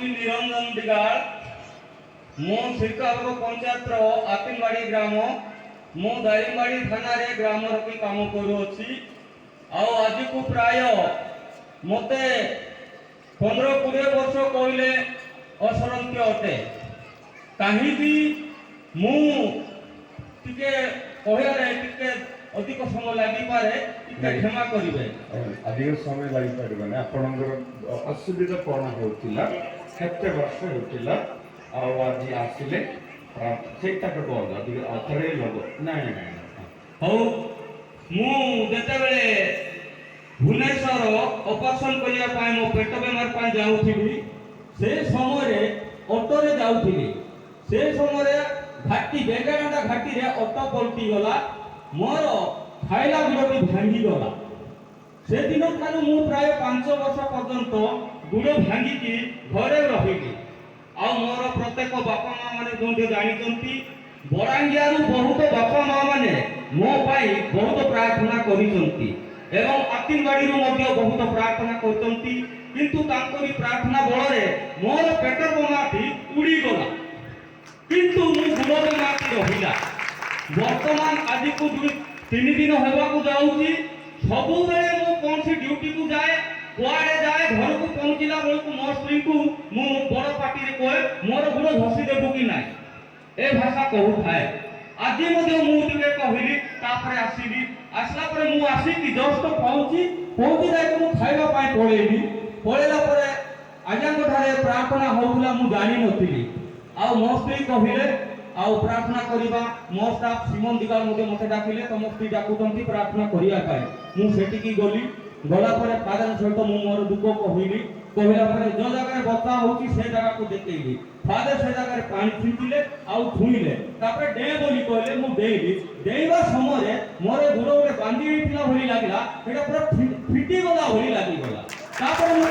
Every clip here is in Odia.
ହେଉଛି ନିରଞ୍ଜନ ଦିଗାଳ। ମୁଁ ଶିରକାପୁର ପଞ୍ଚାୟତର ଆତିନବାଡ଼ି ଗ୍ରାମ, ମୁଁ ଦାରିଙ୍ଗବାଡ଼ି ଥାନାରେ ଗ୍ରାମ ରଖି କାମ କରୁଅଛି। ଆଉ ଆଜିକୁ ପ୍ରାୟ ମୋତେ 15-20 ବର୍ଷ କହିଲେ ଅସରନ୍ତି ଅଟେ। କାହିଁକି ମୁଁ ଟିକେ କହିବାରେ ଟିକେ ଅଧିକ ସମୟ ଲାଗିପାରେ, ଟିକେ କ୍ଷମା କରିବେ। ଅଧିକ ସମୟ ଲାଗିପାରିବନି। ଆପଣଙ୍କର ଅସୁବିଧା କ'ଣ ହେଉଥିଲା, କେତେ ବର୍ଷ ହେଉଥିଲା, ଆଉ ଆଜି ଆସିଲେ ସେଇଟାକୁ କୁହନ୍ତୁ। ଅଧିକ ଅଥରେ ଲୋକ ନାଇଁ ନାଇଁ ହଉ, ମୁଁ ଯେତେବେଳେ ଭୁବନେଶ୍ୱର ଅପରେସନ୍ କରିବା ପାଇଁ ମୋ ପେଟ ବେମାର ପାଇଁ ଯାଉଥିଲି, ସେ ସମୟରେ ଅଟୋରେ ଯାଉଥିଲି। ସେ ସମୟରେ ଘାଟି ବେଙ୍ଗାଡାଣ୍ଡା ଘାଟିରେ ଅଟୋ ପଲଟିଗଲା, ମୋର ଖାଇଲା ବିରତି ଭାଙ୍ଗିଗଲା। ସେଦିନ ଠାରୁ ମୁଁ ପ୍ରାୟ 5 ବର୍ଷ ପର୍ଯ୍ୟନ୍ତ ଗୁଡ଼ ଭାଙ୍ଗିକି ଘରେ ରହିଲି। ଆଉ ମୋର ପ୍ରତ୍ୟେକ ବାପା ମା ମାନେ ଯୋଉଠି ଜାଣିଛନ୍ତି, ବରାଙ୍ଗିଆରୁ ବହୁତ ବାପା ମା ମାନେ ମୋ ପାଇଁ ବହୁତ ପ୍ରାର୍ଥନା କରିଛନ୍ତି ଏବଂ ଆତିନବାଡ଼ିରୁ ମଧ୍ୟ ବହୁତ ପ୍ରାର୍ଥନା କରୁଛନ୍ତି। କିନ୍ତୁ ତାଙ୍କରି ପ୍ରାର୍ଥନା ବଳରେ ମୋର ପେଟ ବେମାରଟି ଉଡ଼ିଗଲା, କିନ୍ତୁ ମୁଁ ଗୁଡ଼ ବେମାରଟି ରହିଲା। ବର୍ତ୍ତମାନ ଆଜିକୁ 3 ଦିନ ହେବାକୁ ଯାଉଛି, ସବୁବେଳେ ମୁଁ କୌଣସି ଡ୍ୟୁଟିକୁ ଯାଏ, କୁଆଡ଼େ ଯାଏ, ଘରକୁ ପହଞ୍ଚିଲା ବେଳକୁ ମୋ ସ୍ତ୍ରୀକୁ ମୁଁ ବଡ଼ ପାଟିରେ କହେ, ମୋର ଗୁଡ଼ ଘଷି ଦେବୁ କି ନାହିଁ, ଏ ଭାଷା କହୁଥାଏ। ଆଜି ମଧ୍ୟ ମୁଁ ଟିକେ କହିଲି, ତାପରେ ଆସିଲି। ଆସିଲା ପରେ ମୁଁ ଆସିକି ଜଷ୍ଟ ପହଞ୍ଚି ଯାଇକି ମୁଁ ଖାଇବା ପାଇଁ ପଳେଇଲି। ପଳେଇଲା ପରେ ଆଜ୍ଞାଙ୍କ ଠାରେ ପ୍ରାର୍ଥନା ହେଉଥିଲା, ମୁଁ ଜାଣିନଥିଲି। ଆଉ ମୋ ସ୍ତ୍ରୀ କହିଲେ ଆଉ ପ୍ରାର୍ଥନା କରିବା। ମୋ ଷ୍ଟାଫ ସିମନ ଦିଗାଳ ମଧ୍ୟ ମୋତେ ଡାକିଲେ, ତମ ସ୍ତ୍ରୀ ଡାକୁଛନ୍ତି ପ୍ରାର୍ଥନା କରିବା ପାଇଁ। ମୁଁ ସେଠିକି ଗଲି। ଗଲା ପରେ ଫାଦରଙ୍କ ସହିତ ମୁଁ ମୋର ଦୁଃଖ କହିଲି। କହିଲା ପରେ ଯେଉଁ ଜାଗାରେ ବତା ହେଉଛି ସେ ଜାଗାକୁ ଦେଖେଇଲି। ଫାଦର ସେ ଜାଗାରେ ପାଣି ଛିଞ୍ଚିଲେ ଆଉ ଛୁଇଁଲେ। ତାପରେ ଡେଁ ବୋଲି କହିଲେ, ମୁଁ ଡେଇଁଲି। ଡେଇଁବା ସମୟରେ ମୋର ଗୋଡ଼ ଗୋଟେ ବାନ୍ଧି ହେଇଥିଲା ଭଳି ଲାଗିଲା, ସେଇଟା ପୁରା ଫିଟିଗଲା ଭଳି ଲାଗିଗଲା। ତାପରେ ମୁଁ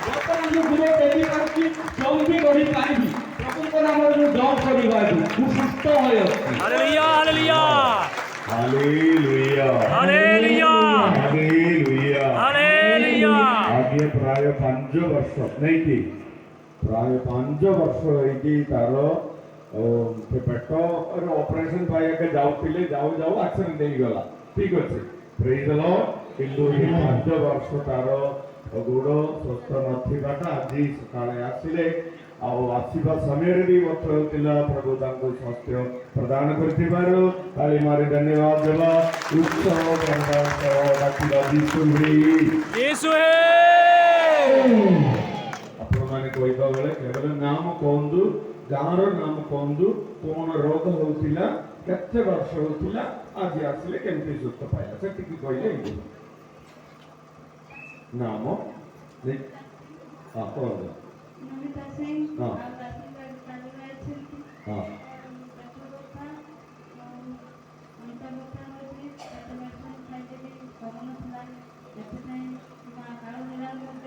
ବର୍ତ୍ତମାନ ମୁଁ ଗୁଡ଼ ଟେକି ପାରୁଛି, ଚଉକି କରି ପାରିବି। ପ୍ରଭୁଙ୍କ ନାମରେ ମୁଁ ଜପ କରିପାରିବି, ମୁଁ ସୁସ୍ଥ ହୋଇଅଛି। Hallelujah hallelujah hallelujah hallelujah hallelujah hallelujah. ଆଗେ ପ୍ରାୟ 5 ବର୍ଷ ନେଇକି ପ୍ରାୟ 5 ବର୍ଷ ହେଇକି ତାର ପେଟ ଅପରେସନ ପାଇବାକୁ ଯାଉଥିଲେ, ଯାଉ ଆକ୍ସିଡେଣ୍ଟ ହେଇଗଲା। ଠିକ ଅଛି, ପ୍ରେଜ୍ ଦ ଲର୍ଡ। କିନ୍ତୁ ଏହି 5 ବର୍ଷ ତାର ଗୋଡ଼ ସୁସ୍ଥ ନଥିବାଟା ଆଜି ସକାଳେ ଆସିଲେ, ଆଉ ଆସିବା ସମୟରେ ବି ବଥ ହେଉଥିଲା। ପ୍ରଭୁ ତାଙ୍କୁ ସ୍ୱାସ୍ଥ୍ୟ ପ୍ରଦାନ କରିଥିବାରୁ ତାଳି ମାରି ଧନ୍ୟବାଦ ଦେବା। ଉତ୍ସବ ଡାକିବା ଯୀଶୁ ଆପଣମାନେ କହିବା ବେଳେ କେବଳ ନାମ କୁହନ୍ତୁ, ଗାଁର ନାମ କୁହନ୍ତୁ, କଣ ରୋଗ ହେଉଥିଲା, କେତେ ବର୍ଷ ହେଉଥିଲା, ଆଜି ଆସିଲେ କେମିତି ସୁସ୍ଥ ପାଇଲା, ସେତିକି କହିଲେ ହେଇଯିବ। ନାମ କୁହନ୍ତୁ। नमिता सिंह हाँ। और दासिंगबाड़ी तालिबाई छिलती हाँ। पेट्रोल बता अमिता बता होती पेट मेडिसिन खाइते भी कमन थिला एथिପାଇଁ ମା କାଳ ନିରା ମଧ୍ୟ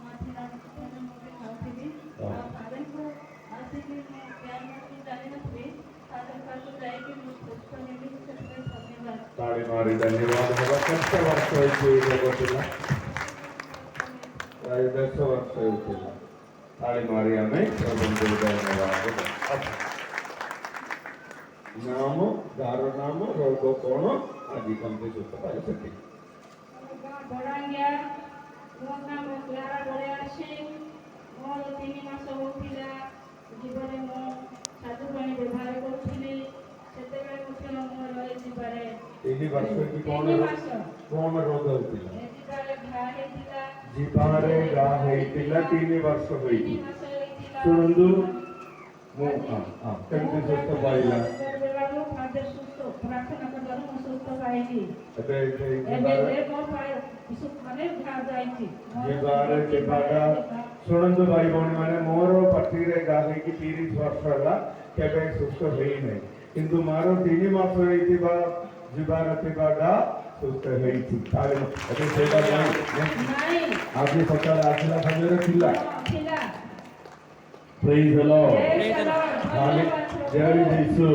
ମା ଥିଲା ସେଠାରେ ମୁଁ ବି ଖାଉଥିଲି। ଆଉ ଫାଦରଙ୍କୁ ଆସିକି ମୁଁ ପ୍ୟାର ମାରି ଜାଣିନଥିଲି, ଫାଦର ପାଖକୁ ଯାଇକି ମୁଁ ସୁସ୍ଥ ହେଲି, ସେଥିପାଇଁ ଧନ୍ୟବାଦ। ताली मारी धन्यवाद देवा। केତେ ବର୍ଷ ହେଇଛି ଏଇ ରୋଗ ଥିଲା? ପ୍ରାୟ 10 ବର୍ଷ ହେଉଥିଲା। ताली मारी ଆମେ ପ୍ରଭୁଙ୍କୁ ଧନ୍ୟବାଦ ଦେବା। नाम गार नाम रोग कौन आज कमते सुस्थ पाए सके। बड़ांगिया मोर नाम क्लारा बड़िया सिंह। मोर 3 मास होतिला जीवने मो साधु पानी व्यवहार करथिली, सेतेबेले मुख्य मोर ए जीवारे 3 वर्ष की कौन रोग होतिला? ए जीवारे घा हेतिला, जीवारे घा हेतिला 3 वर्ष होइती। 3 मास हेतिला। सुनंदु मो केमते सुस्थ पाइला? फादर सुस्थ प्रार्थना करबार मो सुस्थ पाइली। एबे जीवारे मो पाए सुस्थ माने घा जाईची। जीवारे जीवाडा सुनंदु भाई भौणी माने मोर पट्टीरे घा हेकी 30 वर्ष होला केबे सुस्थ हेई नै, किंतु मारो 3 मास होइतिबा जीवार थिबाडा सुस्थ हेइची। ताले एबे सेटा नाही आज सकाळ आसला समୟରେ थिला थिला। Praise the Lord. हालेलुया। जय यीशु।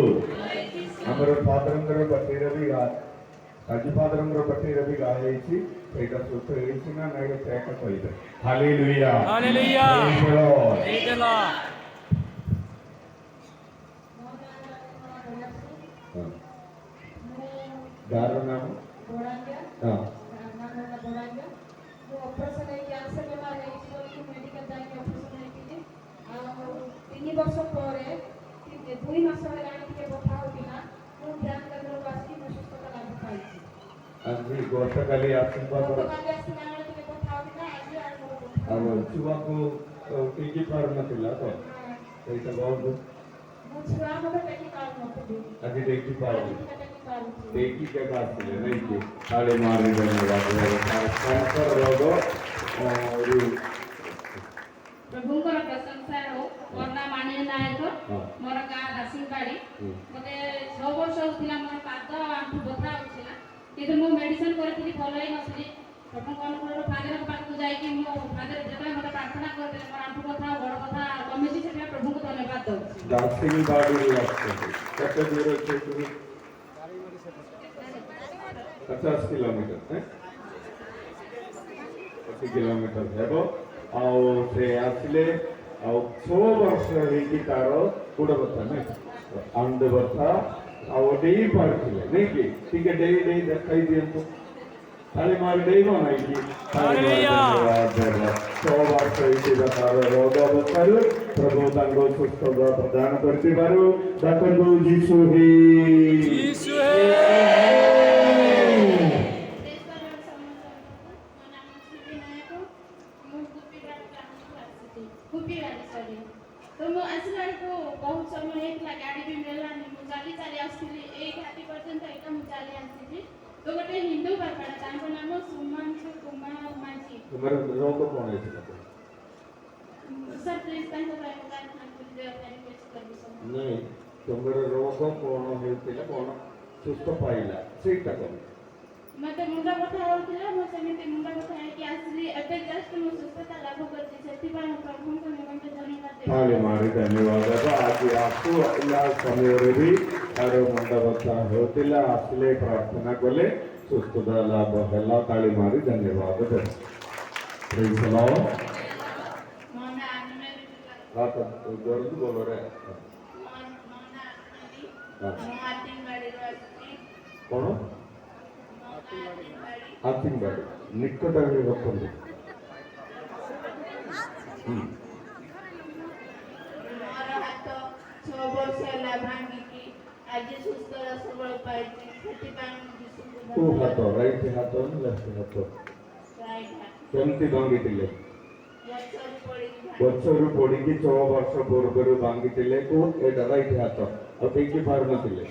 हमर फादरंगर पट्टीरे भी ଆଜି ଫାଦରଙ୍କର ପାଟିରେ ବି ଗାଁ ହେଇଛି ସେଇଟା ସୁସ୍ଥ ହେଇଛି ନା ନାଇଁ ସେ ଏକା କହିବେ hallelujah hallelujah. Praise the Lord. Praise the Lord. ମୋ ନାଁ ବଡ଼ାଶ୍ରୀ ହଁ। ମୁଁ ଗାଁର ନାମ ବଡ଼ାଙ୍ଗା ହଁ ନାମ ହେଲା ବଡ଼ାଙ୍ଗା ମୁଁ ଅପରେସନ୍ ହେଇକି କ୍ୟାନ୍ସର ବେମାର ହେଇଛି ବୋଲିକି ମେଡ଼ିକାଲ ଯାଇକି ଅପରେସନ୍ ହେଇଥିଲି ଆଉ 3 ବର୍ଷ ପରେ 2 ମାସ ହେଲାଣି ଟିକେ ବଥା ହେଉଥିଲା ମୁଁ ଧ୍ୟାନ କେନ୍ଦ୍ରକୁ ଆସିକି ମୁଁ ସୁସ୍ଥତା ଲାଭ ପାଇଛି ଆଜି ଗତକାଲି ଆସିବା ପରେ ଗତକାଲି ଆସିଲା ବେଳେ ଟିକେ ବଥା ହେଉଥିଲା ଆଜି ଆଉ ମୋର ବଥା ଆଉ ହେଉନି। ଛୁଆକୁ ଟିକି ପାରୁନଥିଲା ତ ସେଇଟା ବହୁତ ମୁଁ ଛୁଆ ମୋତେ ଟେକି ପାରୁନଥିଲି ଆଜି ଦେଖି ପାରୁନି ଟିକେ ଟେକି ପାରୁଛି देखी के बात है नहीं कि साढ़े मारने धन्यवाद कैंसर रोग और प्रभुଙ୍କର ପ୍ରଶଂସା ହେଉ ମୋର ନାଁ ମାନିନୀ ନାୟକ ହଁ। ମୋର ଗାଁ ଦାସିଂବାଡ଼ି ହୁଁ। ମୋତେ 6 ବର୍ଷ ହେଉଥିଲା ମୋର ପାଦ ଆଣ୍ଠୁ ବଥା ହେଉଥିଲା କିନ୍ତୁ ମୁଁ ମେଡ଼ିସିନ କରିଥିଲି ଭଲ ହେଇନଥିଲି ପ୍ରଭୁଙ୍କ ଅନୁକୂଳରୁ ଫାଦରଙ୍କ ପାଖକୁ ଯାଇକି ମୁଁ ଫାଦର ଯେତେବେଳେ ମୋତେ ପ୍ରାର୍ଥନା କରିଥିଲେ ମୋର ଆଣ୍ଠୁ ବଥା ଗୋଡ଼ ବଥା କମିଛି ସେଥିପାଇଁ ପ୍ରଭୁଙ୍କୁ ଧନ୍ୟବାଦ ଦେଉଛି दार्शनिक बाड़ी कैसे दूर है 50 किलोमीटर है 80 किलोमीटर है ଆଉ ସେ ଆସିଲେ ଆଉ 6 ବର୍ଷ ହେଇକି ତାର ଗୋଡ଼ ବଥା ନାଇଁ ଆଣ୍ଡ ବଥା ଆଉ ଡେଇ ପାରୁଥିଲେ ନାଇଁ କି ଟିକେ ଡେଇ ଦେଖାଇ ଦିଅନ୍ତୁ ତାଳି ମାରି ଡେଇବ ନାଇଁ କି Hallelujah. 6 ବର୍ଷ ହେଇଥିବା ତାର ରୋଗ ଅବସ୍ଥାରୁ ପ୍ରଭୁ ତାଙ୍କୁ ସୁସ୍ଥତା ପ୍ରଦାନ କରିଥିବାରୁ ଡାକନ୍ତୁ ଯୀଶୁ ହି ଯୀଶୁ ହେ। ଦେଶର ସମସ୍ତଙ୍କୁ ମୋ ନାମ ଶ୍ରୀ ନାୟକ ମୁଁ କୁପିବାଡ଼ି ଗ୍ରାମକୁ ଆସିଛି କୁପିବାଡ଼ି ସରି ତ ମୁଁ ଆସିଲା ବେଳକୁ ବହୁତ ସମୟ ହେଇଥିଲା ଗାଡ଼ି ବି ମିଳିଲାନି ମୁଁ ଚାଲି ଆସୁଥିଲି ଏଇ ଘାଟି ପର୍ଯ୍ୟନ୍ତ ଏଇଟା ମୁଁ ଚାଲି ଆସିଛି ତ ଗୋଟେ ହିନ୍ଦୁ ବାପାଟା ତାଙ୍କ ନାମ ସୁମାଂଶୁ କୁମାର ମାଝୀ ତୁମର ରୋଗ କଣ ହେଇଥିଲା ସାର୍ ପ୍ଲିଜ୍ ତାଙ୍କ ପାଇଁ ମୁଁ ପ୍ରାର୍ଥନା କରି ଦେବା ପାଇଁ ରିକ୍ୱେଷ୍ଟ କରିବି ସବୁ ନାଇଁ ତୁମର ରୋଗ କଣ ହେଇଥିଲା କଣ ସୁସ୍ଥ ପାଇଲା ସେଇଟା କଣ ମୋତେ ମୁଣ୍ଡ ବଥା ହେଉଥିଲା ମୁଁ ସେମିତି ମୁଣ୍ଡ ବଥା ହେଇକି ଆସିଲି ଏବେ ଜଷ୍ଟ ମୁଁ ସୁସ୍ଥତା ଲାଭ କରିଛି ସେଥିପାଇଁ ମୁଁ ପ୍ରଭୁଙ୍କୁ ନିମନ୍ତେ ଧନ୍ୟବାଦ ତାହେଲେ ଦେବି ମାରି ଧନ୍ୟବାଦ ଦେବା ଆଜି ଆସୁ ଆସିଲା ସମୟରେ ବି ତାର ମୁଣ୍ଡ ବଥା ହେଉଥିଲା ଆସିଲେ ପ୍ରାର୍ଥନା କଲେ ସୁସ୍ଥତା ଲାଭ ହେଲା ତାଳି ମାରି ଧନ୍ୟବାଦ ଦେବା Praise the Lord. ମୋ ନାଁ ଆନମେରୀ हाथ ଜଲ୍ଦି ବୋଲୋ ରେ ମୋ ନାଁ ଆନମେରୀ ହଁ। ମୁଁ ଆଟିଂବାଡ଼ିରୁ ଆସିଛି କଣ ମୋ ଗାଁ ଆଟିଂବାଡ଼ି ଆତିଂବାଡ଼ି ନିକଟରେ ରଖନ୍ତୁ ମୋର ହାତ 6 ବର୍ଷ ହେଲା ଭାଙ୍ଗିକି ଆଜି ସୁସ୍ଥତା ସବଳ ପାଇଛି ସେଥିପାଇଁ ମୁଁ ଯୀଶୁଙ୍କୁ କୋଉ ହାତ ଧନ୍ୟବାଦ ରାଇଟ୍ ହାତ ନା ଲେଫ୍ଟ ହାତ ରାଇଟ୍ ହାତ କେମିତି ଭାଙ୍ଗିଥିଲେ ଗଛରୁ ପଡ଼ିକି ଗଛରୁ ପଡ଼ିକି 6 ବର୍ଷ ପୂର୍ବରୁ ଭାଙ୍ଗିଥିଲେ କୋଉ ଏଇଟା ରାଇଟ୍ ହାତ ଆଉ ଟେକି ପାରୁନଥିଲେ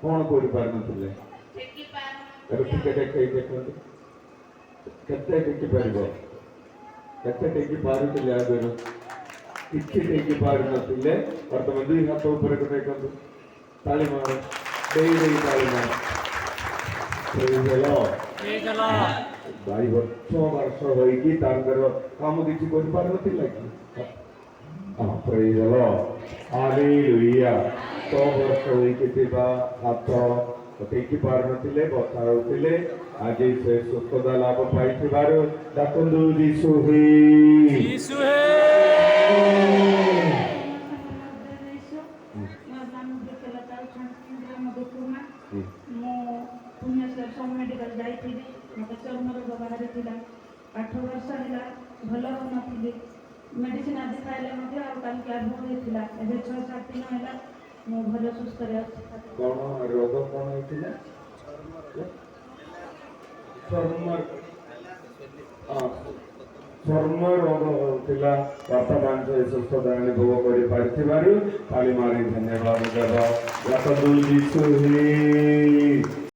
କଣ କରିପାରୁନଥିଲେ ଟେକି ଏବେ ଟିକେ ପାରୁନଥିଲି ଦେଖେଇ ଦେଖନ୍ତୁ କେତେ ଟେକି ପାରିବ କେତେ ଟେକି ପାରୁଥିଲେ ଆଗରୁ କିଛି ଟେକି ପାରୁନଥିଲେ ବର୍ତ୍ତମାନ 2 ହାତ ଉପରେ ଦେଖନ୍ତୁ ତାଳି ମାର ଦେଇ ତାଳି ମାର Praise the Lord. Praise the Lord. 2 ବର୍ଷ ହୋଇକି ତାଙ୍କର କାମ କିଛି କରିପାରୁନଥିଲା କି Praise the Lord. Hallelujah. 6 ବର୍ଷ ହୋଇକି ଥିବା ହାତ ଟେକି ପାରୁନଥିଲେ ବଥା ହେଉଥିଲେ ଆଜି ସେ ସୁସ୍ଥତା ଲାଭ ପାଇଥିବାରୁ ଡାକନ୍ତୁ ଯୀଶୁ ହି ଯୀଶୁ ହେ। ମୋର ନାମ ବୃକ୍ଷଲତା ଗ୍ରାମ ଦୁକୁମା ମୁଁ ଭୁବନେଶ୍ୱର ସବୁ ମେଡ଼ିକାଲ ଯାଇଥିଲି ମୋତେ ଚର୍ମ ରୋଗ ବାହାରିଥିଲା 8 ବର୍ଷ ହେଲା ଭଲ ହେଉନଥିଲି ମେଡ଼ିସିନ ଆଜି ଖାଇଲେ ମଧ୍ୟ ଆଉ କାଲିକି ଆରମ୍ଭ ହୋଇଥିଲା ଏବେ 6-7 ଦିନ ହେଲା ମୁଁ ଭଲ ସୁସ୍ଥରେ ଅଛି କଣ ରୋଗ କଣ ହେଇଥିଲା ଚର୍ମ ରୋଗ ହେଉଥିଲା ବର୍ତ୍ତମାନ ସେ ସୁସ୍ଥତା ଅନୁଭବ କରିପାରିଥିବାରୁ ତାଳି ମାରି ଧନ୍ୟବାଦ ଦେବା ଡାକନ୍ତୁ ଯୀଶୁ ହି